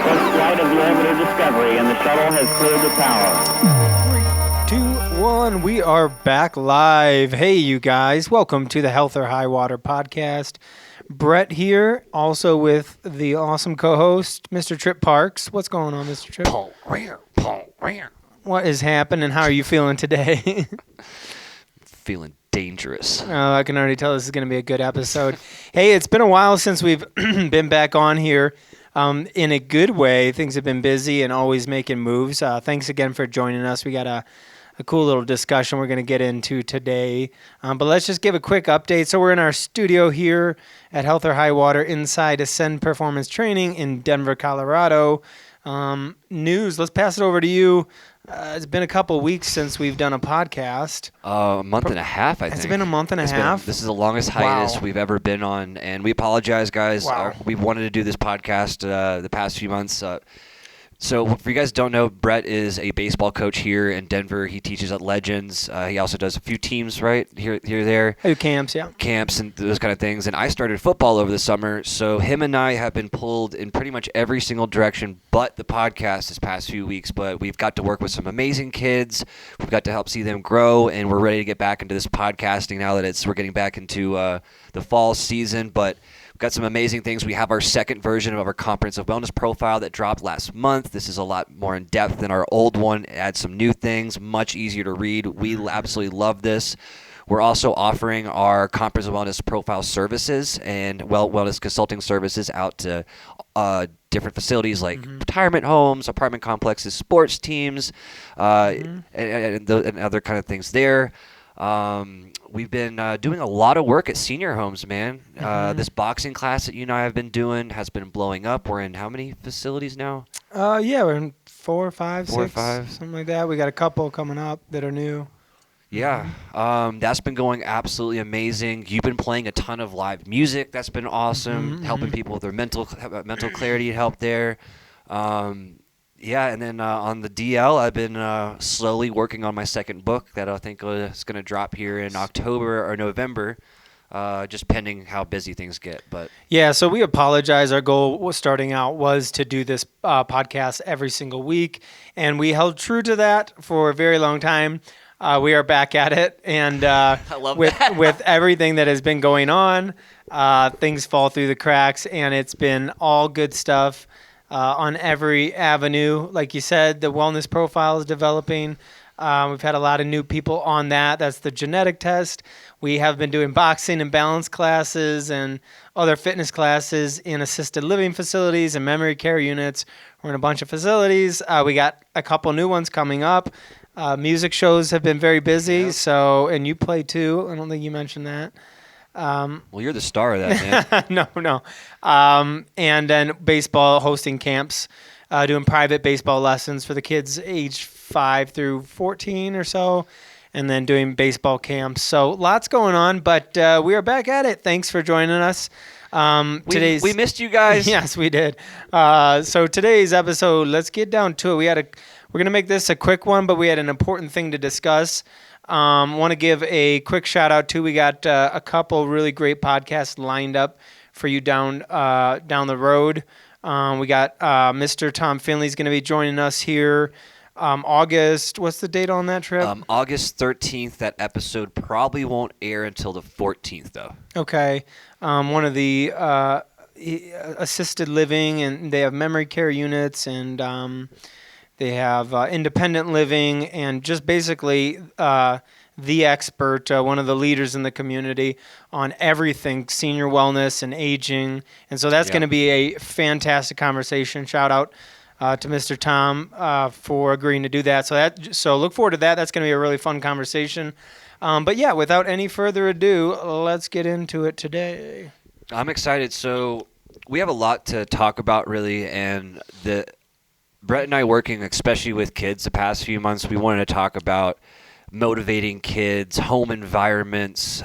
first flight of the orbiter Discovery, and the shuttle has cleared the tower. 3, 2, 1. We are back live. Hey, you guys. Welcome to the Health or High Water podcast. Brett here, also with the awesome co-host, Mr. Trip Parks. What's going on, Mr. Trip? What is happening? How are you feeling today? Feeling dangerous. Oh, I can already tell this is going to be a good episode. Hey, it's been a while since we've been back on here. In a good way, things have been busy and always making moves. Thanks again for joining us. We got a cool little discussion we're going to get into today. But let's just give a quick update. So we're in our studio here at Health or High Water inside Ascend Performance Training in Denver, Colorado. News, let's pass it over to you. It's been a couple weeks since we've done a podcast. A month and a half, I think. It's been a month and a half? This is the longest hiatus Wow. we've ever been on, and we apologize, guys. Wow. We've wanted to do this podcast the past few months. So for you guys who don't know, Brett is a baseball coach here in Denver. He teaches at Legends. He also does a few teams, right, here, there. I do camps, yeah. Camps and those kind of things. And I started football over the summer, so him and I have been pulled in pretty much every single direction but the podcast this past few weeks. But we've got to work with some amazing kids. We've got to help see them grow, and we're ready to get back into this podcasting now that we're getting back into the fall season. But we've got some amazing things. We have our second version of our comprehensive wellness profile that dropped last month. This is a lot more in depth than our old one. It adds some new things, much easier to read. We absolutely love this. We're also offering our comprehensive wellness profile services and wellness consulting services out to different facilities like retirement homes, apartment complexes, sports teams, and other kind of things there. We've been doing a lot of work at senior homes, man. This boxing class that you and I have been doing has been blowing up. We're in how many facilities now? Yeah, we're in 4 or 5, 4 or 6, 5. something like that. We got a couple coming up that are new. Yeah, that's been going absolutely amazing. You've been playing a ton of live music. That's been awesome, helping people with their mental clarity help there. Yeah, and then on the DL, I've been slowly working on my second book that I think is going to drop here in October or November, just pending how busy things get. But Yeah, so we apologize. Our goal was starting out was to do this podcast every single week, and we held true to that for a very long time. We are back at it, and I love that. with everything that has been going on, things fall through the cracks, and it's been all good stuff on every avenue. Like you said, the wellness profile is developing. We've had a lot of new people on that. That's the genetic test. We have been doing boxing and balance classes and other fitness classes in assisted living facilities and memory care units. We're in a bunch of facilities. We got a couple new ones coming up. Music shows have been very busy. Yep. So, and you play too. I don't think you mentioned that. well, you're the star of that, man. No. And then baseball, hosting camps, doing private baseball lessons for the kids age 5 through 14 or so, and then doing baseball camps. So lots going on, but we are back at it. Thanks for joining us. We missed you guys. Yes, we did. So today's episode, let's get down to it. We're going to make this a quick one, but we had an important thing to discuss. Want to give a quick shout out to, we got a couple really great podcasts lined up for you down the road. We got Mr. Tom Finley's going to be joining us here August. What's the date on that trip? August 13th. That episode probably won't air until the 14th, though. Okay. One of the assisted living, and they have memory care units, and they have independent living, and just basically the expert, one of the leaders in the community on everything senior wellness and aging. And so that's going to be a fantastic conversation. Shout out to Mr. Tom for agreeing to do that. So look forward to that. That's going to be a really fun conversation. But yeah, without any further ado, let's get into it today. I'm excited. So we have a lot to talk about, really, and Brett and I working, especially with kids the past few months, we wanted to talk about motivating kids, home environments,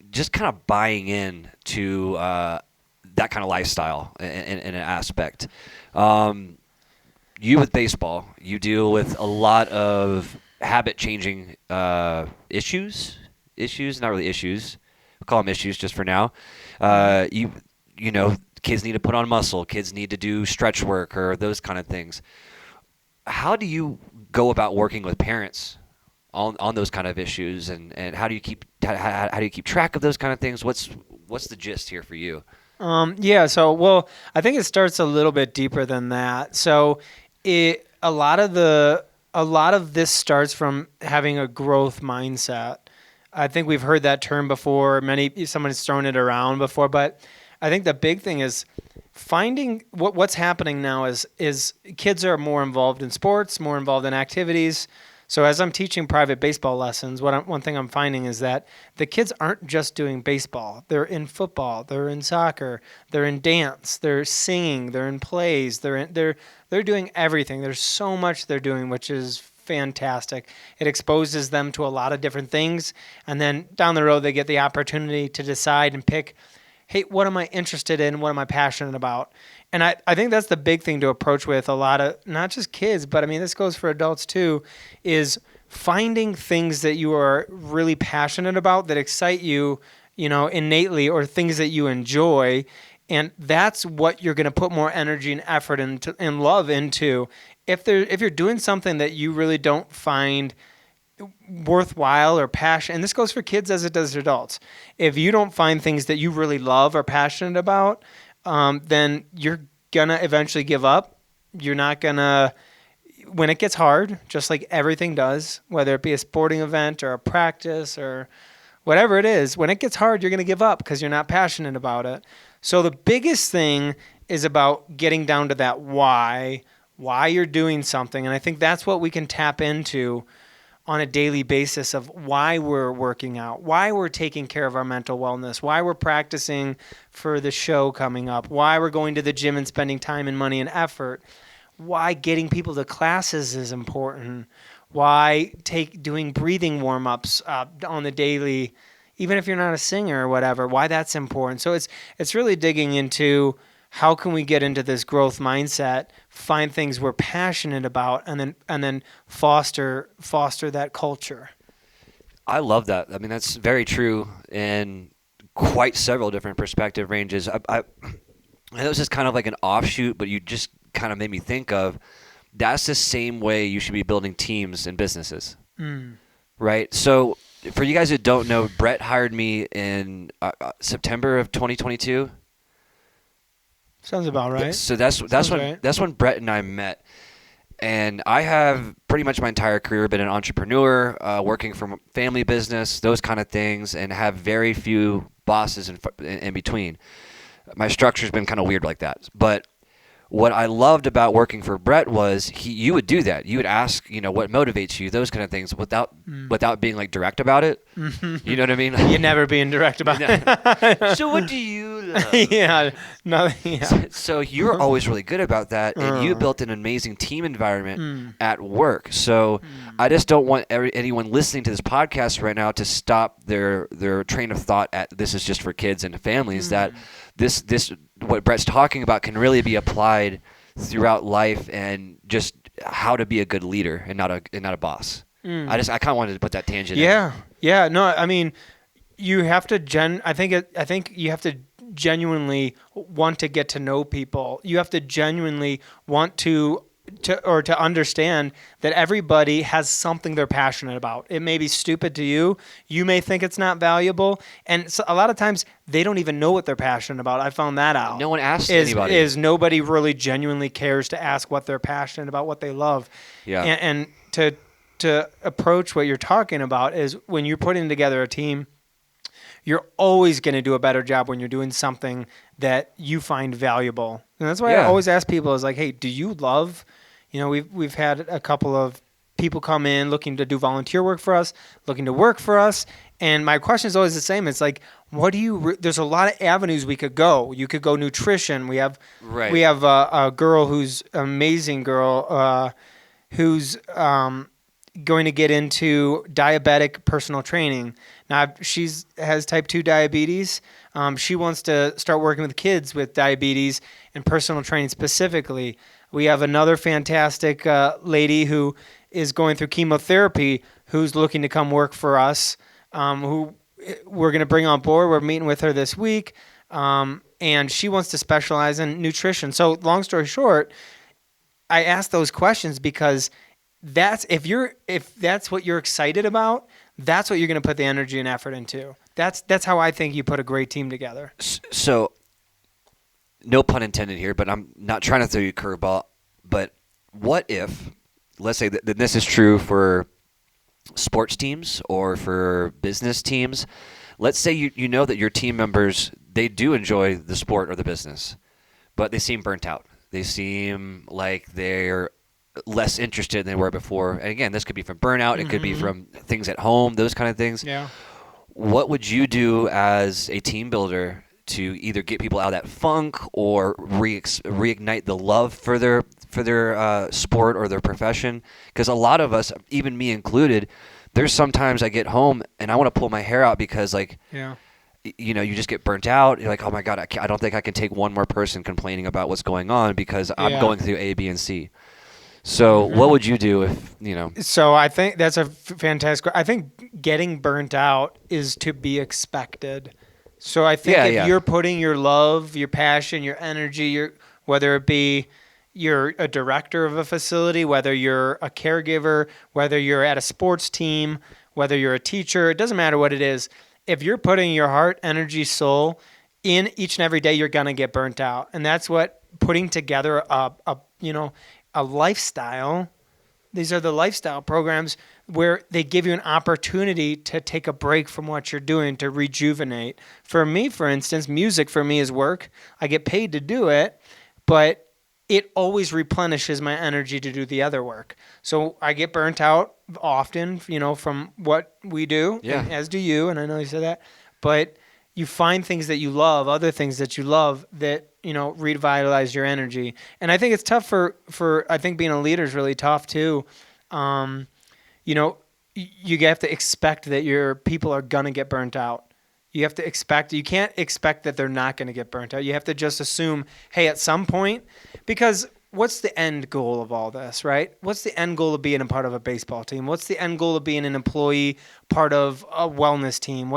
just kind of buying in to that kind of lifestyle in an aspect. You with baseball, you deal with a lot of habit-changing issues, not really issues. We'll call them issues just for now. You know, kids need to put on muscle, kids need to do stretch work or those kind of things. How do you go about working with parents on those kind of issues, and how do you keep track of those kind of things? What's the gist here for you? So I think it starts a little bit deeper than that. So a lot of this starts from having a growth mindset. I think we've heard that term before. Someone's thrown it around before, but I think the big thing is finding what's happening now is kids are more involved in sports, more involved in activities. So as I'm teaching private baseball lessons, one thing I'm finding is that the kids aren't just doing baseball. They're in football, they're in soccer, they're in dance, they're singing, they're in plays, they're doing everything. There's so much they're doing, which is fantastic. It exposes them to a lot of different things, and then down the road they get the opportunity to decide and pick, hey, what am I interested in? What am I passionate about? And I think that's the big thing to approach with a lot of, not just kids, but I mean, this goes for adults too, is finding things that you are really passionate about that excite you, innately, or things that you enjoy. And that's what you're going to put more energy and effort and love into. If you're doing something that you really don't find worthwhile or passion, and this goes for kids as it does for adults, if you don't find things that you really love or passionate about, then you're gonna eventually give up. You're not gonna, when it gets hard, just like everything does, whether it be a sporting event or a practice or whatever it is, when it gets hard, you're gonna give up because you're not passionate about it. So the biggest thing is about getting down to that why you're doing something. And I think that's what we can tap into on a daily basis, of why we're working out, why we're taking care of our mental wellness, why we're practicing for the show coming up, why we're going to the gym and spending time and money and effort, why getting people to classes is important, why doing breathing warm-ups on the daily, even if you're not a singer or whatever, why that's important. So it's really digging into how can we get into this growth mindset, find things we're passionate about, and then foster that culture. I love that. I mean, that's very true in quite several different perspective ranges. It was just kind of like an offshoot, but you just kind of made me think of, that's the same way you should be building teams and businesses, right? So for you guys who don't know, Brett hired me in September of 2022. Sounds about right. So that's when Brett and I met, and I have pretty much my entire career been an entrepreneur, working from family business, those kind of things, and have very few bosses in between. My structure's been kind of weird like that, but what I loved about working for Brett was you would do that. You would ask, what motivates you, those kind of things, without being like direct about it. You know what I mean? You're never being direct about it. So what do you love? Yeah. No, yeah. So you're always really good about that, and you built an amazing team environment at work. So I just don't want anyone listening to this podcast right now to stop their train of thought at, this is just for kids and families, that this what Brett's talking about can really be applied throughout life, and just how to be a good leader and not a boss. I kind of wanted to put that tangent in. Yeah. No, I mean, you have to I think you have to genuinely want to get to know people. You have to genuinely want to understand that everybody has something they're passionate about. It may be stupid to you. You may think it's not valuable. And so a lot of times they don't even know what they're passionate about. I found that out. No one asks anybody. Nobody really genuinely cares to ask what they're passionate about, what they love. Yeah. And to approach what you're talking about is, when you're putting together a team, you're always going to do a better job when you're doing something that you find valuable. And that's why I always ask people, is like, hey, do you love, we've had a couple of people come in looking to do volunteer work for us, looking to work for us. And my question is always the same. It's like, there's a lot of avenues we could go. You could go nutrition. We have a girl who's an amazing girl, who's going to get into diabetic personal training. Now, she has type 2 diabetes. She wants to start working with kids with diabetes and personal training specifically. We have another fantastic lady who is going through chemotherapy, who's looking to come work for us, who we're going to bring on board. We're meeting with her this week. and she wants to specialize in nutrition. So long story short, I ask those questions because if that's what you're excited about, that's what you're going to put the energy and effort into. That's how I think you put a great team together. So, no pun intended here, but I'm not trying to throw you a curveball. But what if, let's say that this is true for sports teams or for business teams. Let's say you know that your team members, they do enjoy the sport or the business, but they seem burnt out. They seem like they're less interested than they were before. And again, this could be from burnout. It could be from things at home, those kind of things. Yeah. What would you do as a team builder to either get people out of that funk or reignite the love for their sport or their profession? Because a lot of us, even me included, there's sometimes I get home and I want to pull my hair out because you just get burnt out. You're like, oh my God, I don't think I can take one more person complaining about what's going on because I'm going through A, B, and C. So what would you do if, So I think that's a fantastic. I think getting burnt out is to be expected. So I think if you're putting your love, your passion, your energy, whether it be you're a director of a facility, whether you're a caregiver, whether you're at a sports team, whether you're a teacher, it doesn't matter what it is. If you're putting your heart, energy, soul in each and every day, you're going to get burnt out. And that's what putting together a lifestyle. These are the lifestyle programs where they give you an opportunity to take a break from what you're doing, to rejuvenate. For me, for instance, music for me is work. I get paid to do it, but it always replenishes my energy to do the other work. So I get burnt out often, from what we do, and as do you, and I know you said that. But you find things that you love, other things that you love that, revitalize your energy. And I think it's tough for I think being a leader is really tough too. You have to expect that your people are going to get burnt out. You can't expect that they're not going to get burnt out. You have to just assume, hey, at some point, because what's the end goal of all this, right? What's the end goal of being a part of a baseball team? What's the end goal of being an employee, part of a wellness team?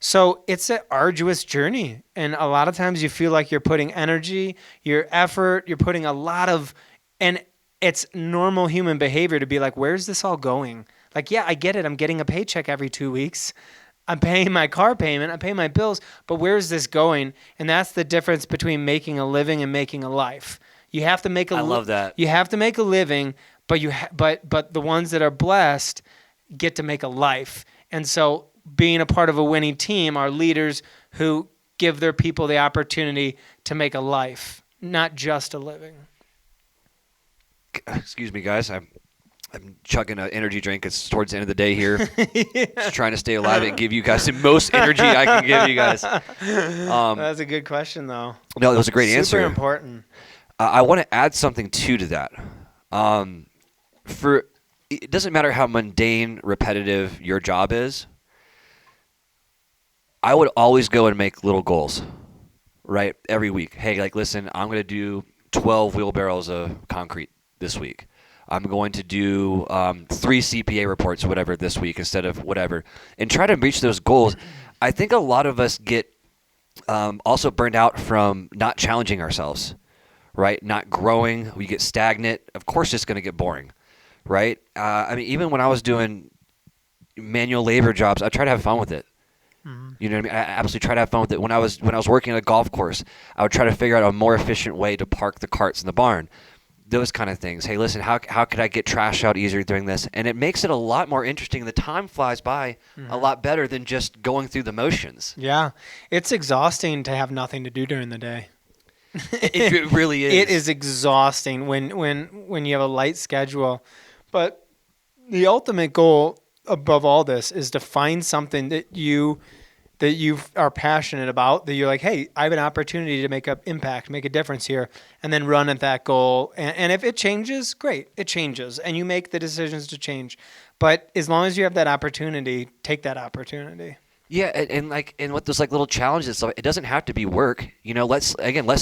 So it's an arduous journey. And a lot of times you feel like you're putting energy, your effort, you're putting a lot of, and it's normal human behavior to be like, where's this all going? Like, yeah, I get it. I'm getting a paycheck every 2 weeks. I'm paying my car payment. I'm paying my bills. But where's this going? And that's the difference between making a living and making a life. You have to make I love that. You have to make a living, but but the ones that are blessed get to make a life. And so being a part of a winning team are leaders who give their people the opportunity to make a life, not just a living. Excuse me, guys. I'm chugging an energy drink. It's towards the end of the day here. Just trying to stay alive and give you guys the most energy I can give you guys. That's a good question, though. No, that was a great answer. Super important. I want to add something to that. It doesn't matter how mundane, repetitive your job is. I would always go and make little goals, right? Every week. Hey, listen, I'm going to do 12 wheelbarrows of concrete this week. I'm going to do 3 CPA reports, whatever, this week instead of whatever, and try to reach those goals. I think a lot of us get also burned out from not challenging ourselves, right? Not growing. We get stagnant. Of course, it's going to get boring, right? Even when I was doing manual labor jobs, I try to have fun with it. You know what I mean? I absolutely try to have fun with it. When I was working at a golf course, I would try to figure out a more efficient way to park the carts in the barn. Those kind of things. Hey, listen, how could I get trash out easier doing this? And it makes it a lot more interesting. The time flies by a lot better than just going through the motions. Yeah. It's exhausting to have nothing to do during the day. It really is. It is exhausting when you have a light schedule. But the ultimate goal above all this is to find something that you are passionate about, that you're like, hey, I have an opportunity to make an impact, make a difference here, and then run at that goal. And if it changes, great, it changes, and you make the decisions to change. But as long as you have that opportunity, take that opportunity. Yeah, and with those little challenges, so it doesn't have to be work. Let's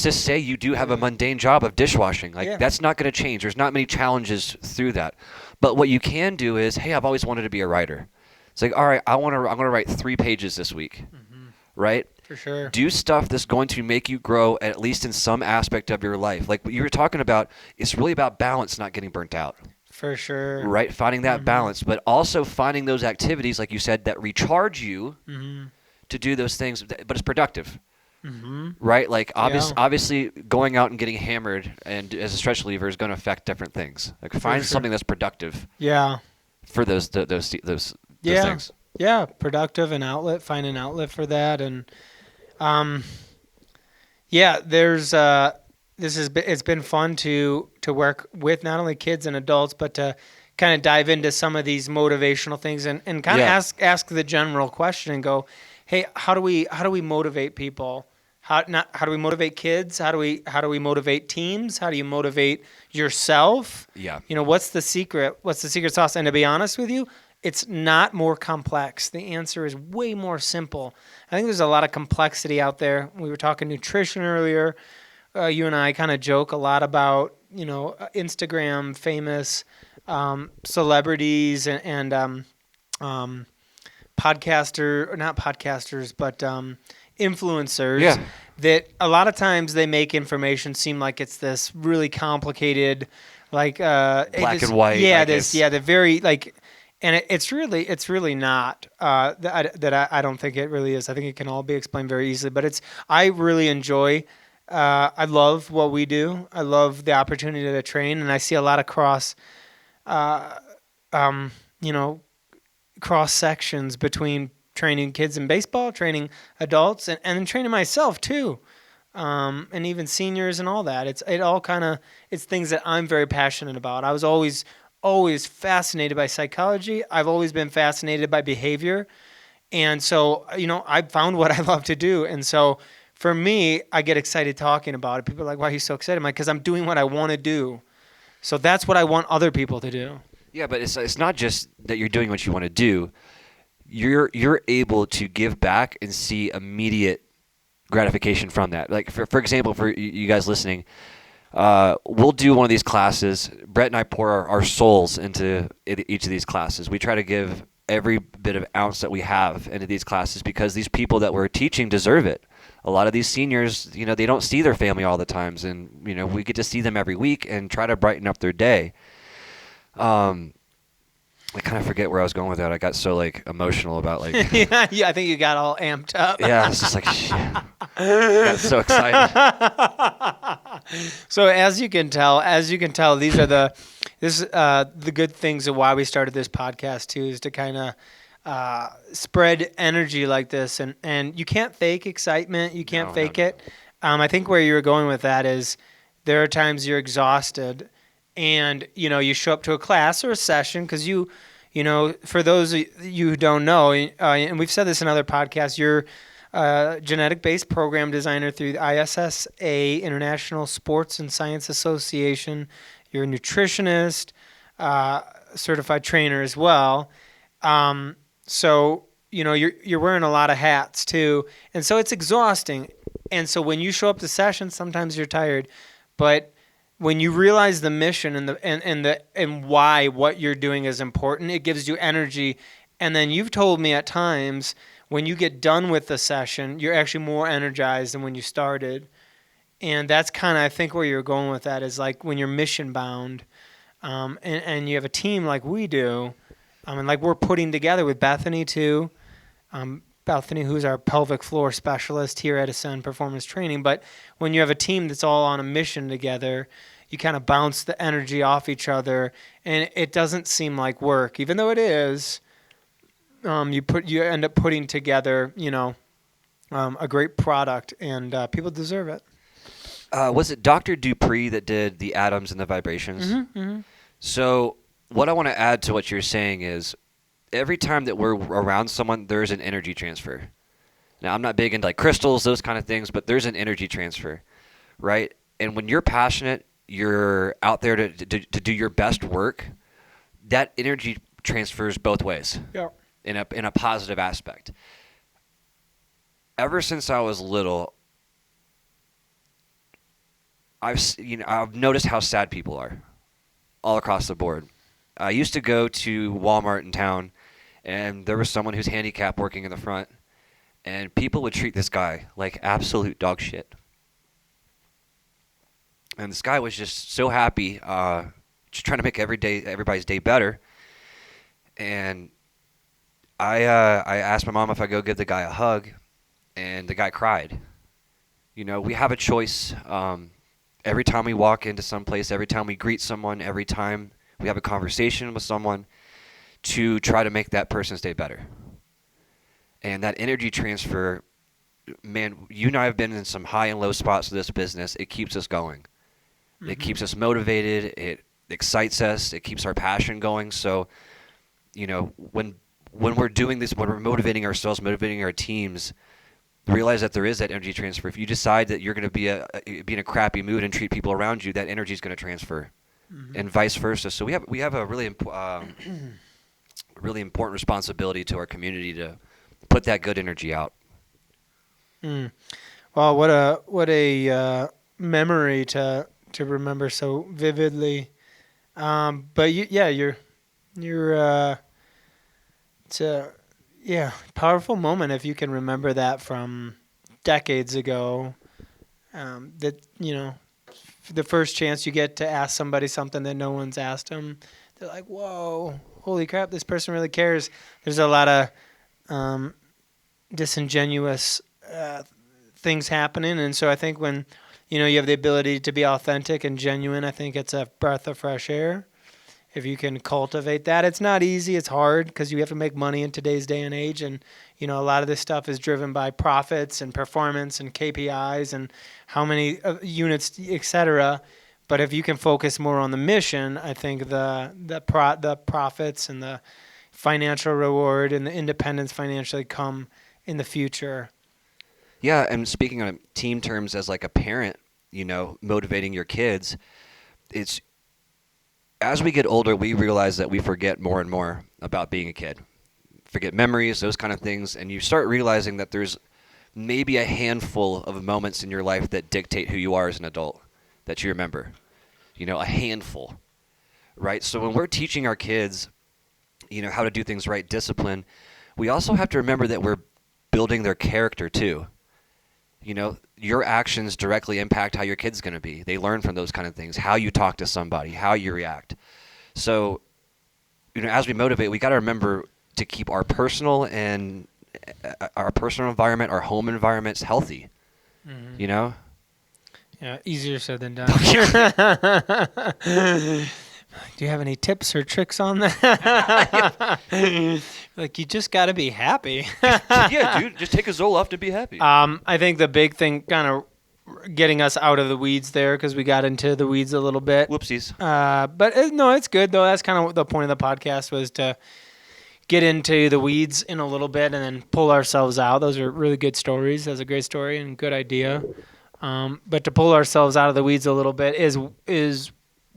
just say you do have a mundane job of dishwashing. That's not going to change. There's not many challenges through that. But what you can do is, hey, I've always wanted to be a writer. It's like, all right, I'm going to write 3 pages this week, right? For sure. Do stuff that's going to make you grow at least in some aspect of your life. Like what you were talking about, it's really about balance, not getting burnt out. For sure. Right? Finding that balance, but also finding those activities, like you said, that recharge you to do those things, but it's productive. Right? Like obviously going out and getting hammered and as a stress reliever is going to affect different things. Like find something that's productive. Yeah. For those things. Yeah, productive and outlet, find an outlet for that. And there's it's been fun to work with not only kids and adults, but to kind of dive into some of these motivational things and kind of ask the general question and go, hey, how do we motivate people? How do we motivate kids? How do we motivate teams? How do you motivate yourself? Yeah. What's the secret? What's the secret sauce? And to be honest with you, it's not more complex. The answer is way more simple. I think there's a lot of complexity out there. We were talking nutrition earlier. You and I kind of joke a lot about, Instagram famous celebrities and not podcasters, but influencers that a lot of times they make information seem like it's this really complicated, like black and white. The very like, and it's really not. I don't think it really is. I think it can all be explained very easily. But I really enjoy. I love what we do. I love the opportunity to train, and I see a lot of cross sections between training kids in baseball, training adults, and then training myself too, and even seniors and all that. It's things that I'm very passionate about. I was always fascinated by psychology. I've always been fascinated by behavior, and so I found what I love to do, and so for me, I get excited talking about it. People are like, "Why are you so excited?" I'm like, "Because I'm doing what I want to do." So that's what I want other people to do. Yeah, but it's not just that you're doing what you want to do. You're able to give back and see immediate gratification from that. Like for example, for you guys listening, we'll do one of these classes. Brett and I pour our souls into each of these classes. We try to give every bit of ounce that we have into these classes because these people that we're teaching deserve it. A lot of these seniors, they don't see their family all the times, and we get to see them every week and try to brighten up their day. I kind of forget where I was going with that. I got so emotional about yeah, I think you got all amped up. Yeah, it's just shit. I got so excited. So as you can tell, these are the good things of why we started this podcast too, is to kind of spread energy like this, and you can't fake excitement. You can't fake it. I think where you were going with that is there are times you're exhausted. And, you show up to a class or a session because for those of you who don't know, and we've said this in other podcasts, you're a genetic-based program designer through the ISSA, International Sports and Science Association. You're a nutritionist, certified trainer as well. So, you're wearing a lot of hats too. And so it's exhausting. And so when you show up to sessions, sometimes you're tired. But when you realize the mission and why what you're doing is important, it gives you energy. And then you've told me at times when you get done with the session, you're actually more energized than when you started. And that's kind of, I think, where you're going with that is like when you're mission bound, and you have a team like we do, and like we're putting together with Bethany too. Bethany, who's our pelvic floor specialist here at Ascend Performance Training. But when you have a team that's all on a mission together, you kind of bounce the energy off each other, and it doesn't seem like work, even though it is. You end up putting together, a great product, and people deserve it. Was it Dr. Dupree that did the atoms and the vibrations? Mm-hmm. So what I want to add to what you're saying is, every time that we're around someone, there's an energy transfer. Now, I'm not big into crystals, those kind of things, but there's an energy transfer, right? And when you're passionate, you're out there to do your best work, that energy transfers both ways. Yeah. In a positive aspect. Ever since I was little, I've noticed how sad people are all across the board. I used to go to Walmart in town, and there was someone who's handicapped working in the front, And people would treat this guy like absolute dog shit. And this guy was just so happy, just trying to make everybody's day better. And I asked my mom if I go give the guy a hug, and the guy cried. You know, we have a choice every time we walk into some place, every time we greet someone, every time we have a conversation with someone, to try to make that person's day better. And that energy transfer, man, you and I have been in some high and low spots of this business. It keeps us going. Mm-hmm. It keeps us motivated. It excites us. It keeps our passion going. So, you know, when we're doing this, when we're motivating ourselves, motivating our teams, realize that there is that energy transfer. If you decide that you're going to be in a crappy mood and treat people around you, that energy is going to transfer, and vice versa. So we have a really important responsibility to our community to put that good energy out. Well, what a memory to remember so vividly. But you're it's a powerful moment if you can remember that from decades ago. That, you know, the first chance you get to ask somebody something that no one's asked them, they're like, "Whoa, holy crap, this person really cares." There's a lot of disingenuous things happening, and so I think when, you know, you have the ability to be authentic and genuine, I think it's a breath of fresh air. If you can cultivate that, it's not easy. It's hard because you have to make money in today's day and age. And, you know, a lot of this stuff is driven by profits and performance and KPIs and how many units, et cetera. But if you can focus more on the mission, I think the profits and the financial reward and the independence financially come in the future. Yeah, and speaking on team terms as like a parent, you know, motivating your kids, it's as we get older, we realize that we forget more and more about being a kid. Forget memories, those kind of things, and you start realizing that there's maybe a handful of moments in your life that dictate who you are as an adult that you remember. You know, a handful, right? So when we're teaching our kids, you know, how to do things right, discipline, we also have to remember that we're building their character too. You know, your actions directly impact how your kid's going to be. They learn from those kind of things, how you talk to somebody, how you react. So, you know, as we motivate, we got to remember to keep our personal environment, our home environments healthy. Mm-hmm. You know? Yeah, easier said than done. Do you have any tips or tricks on that? Like, you just got to be happy. Yeah, dude, just take a Zoloft and be happy. I think the big thing kind of getting us out of the weeds there, because we got into the weeds a little bit. Whoopsies. But no, it's good, though. That's kind of the point of the podcast, was to get into the weeds in a little bit and then pull ourselves out. Those are really good stories. That's a great story and good idea. But to pull ourselves out of the weeds a little bit is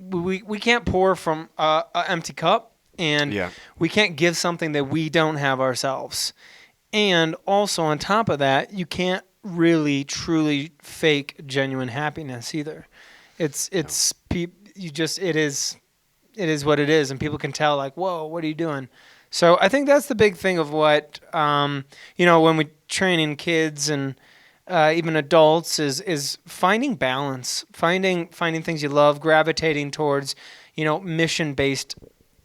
we can't pour from an empty cup, and we can't give something that we don't have ourselves. And also on top of that, you can't really truly fake genuine happiness either. It is what it is, and people can tell, like, whoa, what are you doing? So I think that's the big thing of what you know, when we train in kids and even adults is finding balance, finding things you love, gravitating towards, you know, mission-based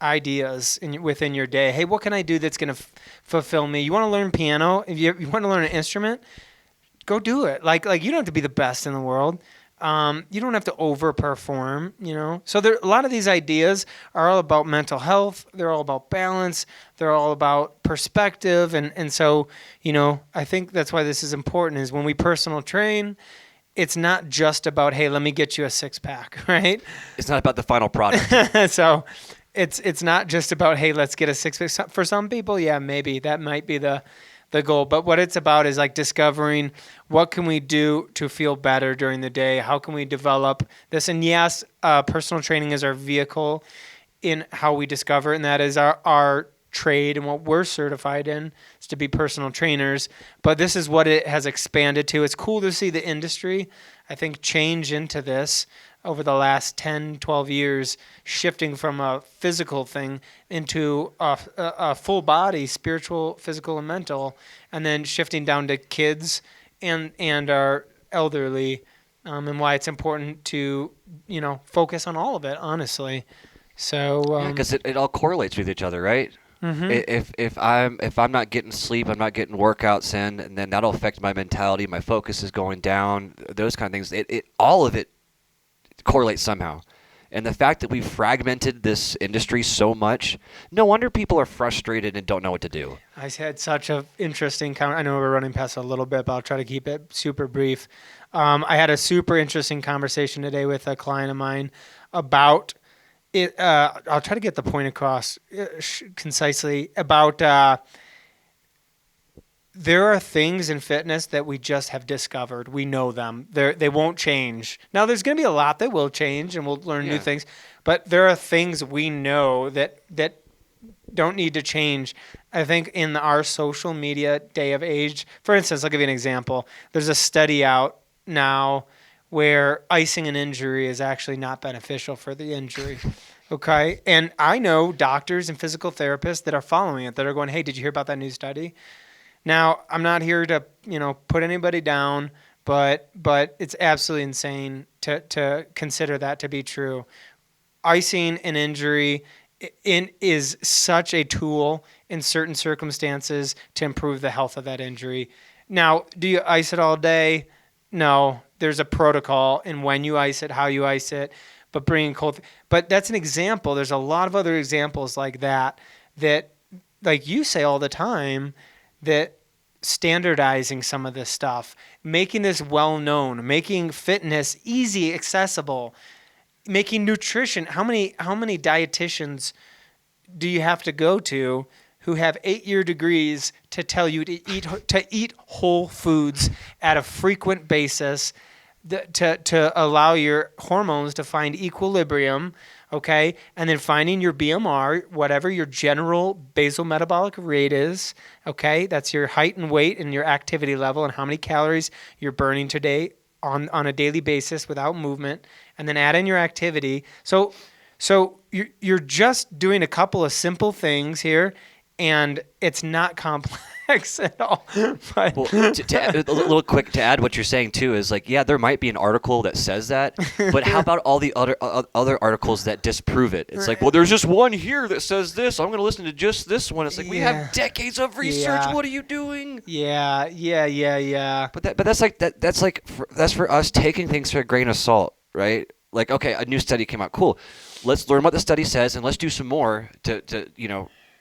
ideas within your day. Hey, what can I do that's going to fulfill me? You want to learn piano? If you want to learn an instrument, go do it. Like you don't have to be the best in the world. You don't have to overperform, you know. So a lot of these ideas are all about mental health. They're all about balance. They're all about perspective. And so, you know, I think that's why this is important, is when we personal train, it's not just about, hey, let me get you a six-pack, right? It's not about the final product. So it's not just about, hey, let's get a six-pack. For some people, yeah, maybe that might be the goal. But what it's about is like discovering what can we do to feel better during the day? How can we develop this? And yes, personal training is our vehicle in how we discover, and that is our trade, and what we're certified in is to be personal trainers. But this is what it has expanded to. It's cool to see the industry, I think, change into this. over the last 10, 12 years, shifting from a physical thing into a full body, spiritual, physical, and mental, and then shifting down to kids and our elderly, and why it's important to, focus on all of it, honestly. So Because it all correlates with each other, right? If I'm not getting sleep, I'm not getting workouts in, and then that'll affect my mentality. My focus is going down. Those kind of things. All of it correlates somehow. And the fact that we've fragmented this industry so much, no wonder people are frustrated and don't know what to do. I had such an interesting I know we're running past a little bit, but I'll try to keep it super brief. I had a super interesting conversation today with a client of mine about it. I'll try to get the point across concisely about there are things in fitness that we just have discovered. We know them. They won't change. Now, there's going to be a lot that will change, and we'll learn new things. But there are things we know that don't need to change. I think in our social media day of age, for instance, I'll give you an example. There's a study out now where icing an injury is actually not beneficial for the injury. Okay? And I know doctors and physical therapists that are following it, that are going, hey, did you hear about that new study? Now, I'm not here to, put anybody down, but it's absolutely insane to consider that to be true. Icing an injury is such a tool in certain circumstances to improve the health of that injury. Now, do you ice it all day? No. There's a protocol in when you ice it, how you ice it, but bringing cold. But that's an example. There's a lot of other examples like that, like you say all the time, that standardizing some of this stuff, making this well-known, making fitness easy, accessible, making nutrition. How many dietitians do you have to go to who have 8-year degrees to tell you to eat whole foods at a frequent basis, to allow your hormones to find equilibrium, okay? And then finding your BMR, whatever your general basal metabolic rate is, okay? That's your height and weight and your activity level and how many calories you're burning today on a daily basis without movement, and then add in your activity. So you're just doing a couple of simple things here, and it's not complex at all. But well, to add, a little quick to add what you're saying too is like, yeah, there might be an article that says that, but how about all the other articles that disprove it? It's like, well, there's just one here that says this. I'm going to listen to just this one. It's like, we have decades of research. Yeah. What are you doing? Yeah. But that's for us taking things for a grain of salt, right? Like, okay, a new study came out. Cool. Let's learn what the study says and let's do some more to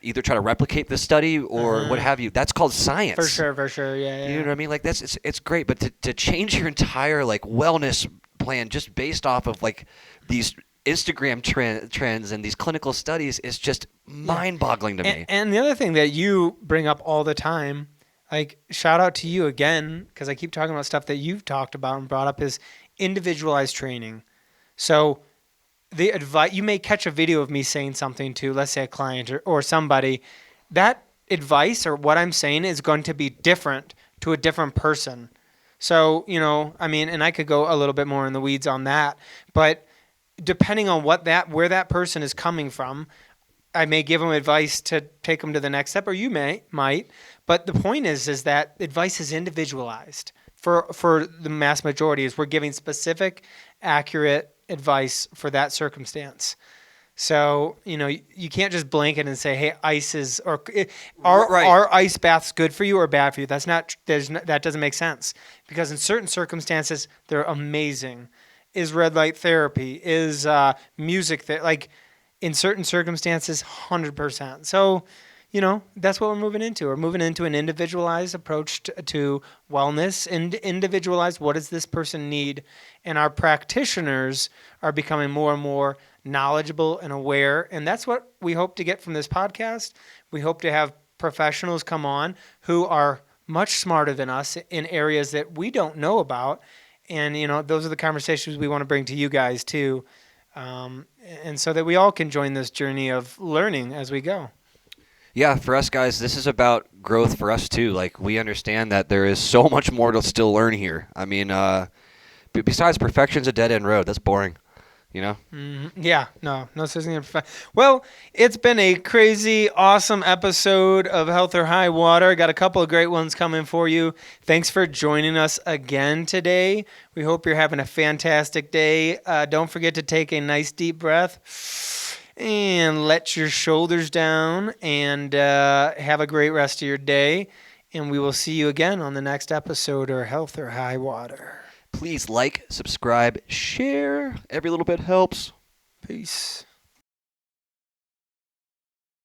either try to replicate the study or what have you. That's called science. For sure. Yeah. You know what I mean? Like it's great, but to change your entire like wellness plan just based off of like these Instagram trends and these clinical studies is just mind-boggling to me. And the other thing that you bring up all the time, like shout out to you again, because I keep talking about stuff that you've talked about and brought up, is individualized training. So the advice, you may catch a video of me saying something to, let's say, a client or somebody. That advice or what I'm saying is going to be different to a different person. So, and I could go a little bit more in the weeds on that, but depending on where that person is coming from, I may give them advice to take them to the next step, or you might. But the point is that advice is individualized. For the mass majority, is we're giving specific, accurate advice for that circumstance. So, you can't just blanket and say, hey, ice is, are ice baths good for you or bad for you? That doesn't make sense, because in certain circumstances, they're amazing. Is red light therapy, is music, like in certain circumstances, 100%. So, that's what we're moving into. We're moving into an individualized approach to wellness, and individualized, what does this person need? And our practitioners are becoming more and more knowledgeable and aware, and that's what we hope to get from this podcast. We hope to have professionals come on who are much smarter than us in areas that we don't know about, and those are the conversations we want to bring to you guys too, and so that we all can join this journey of learning as we go. Yeah, for us guys, this is about growth for us too. Like, we understand that there is so much more to still learn here. I mean, besides perfection's a dead-end road. That's boring. You know? Yeah, no such thing as Well, it's been a crazy, awesome episode of Health or High Water. Got a couple of great ones coming for you. Thanks for joining us again today. We hope you're having a fantastic day. Don't forget to take a nice deep breath and let your shoulders down, and have a great rest of your day. And we will see you again on the next episode of Health or High Water. Please like, subscribe, share. Every little bit helps. Peace.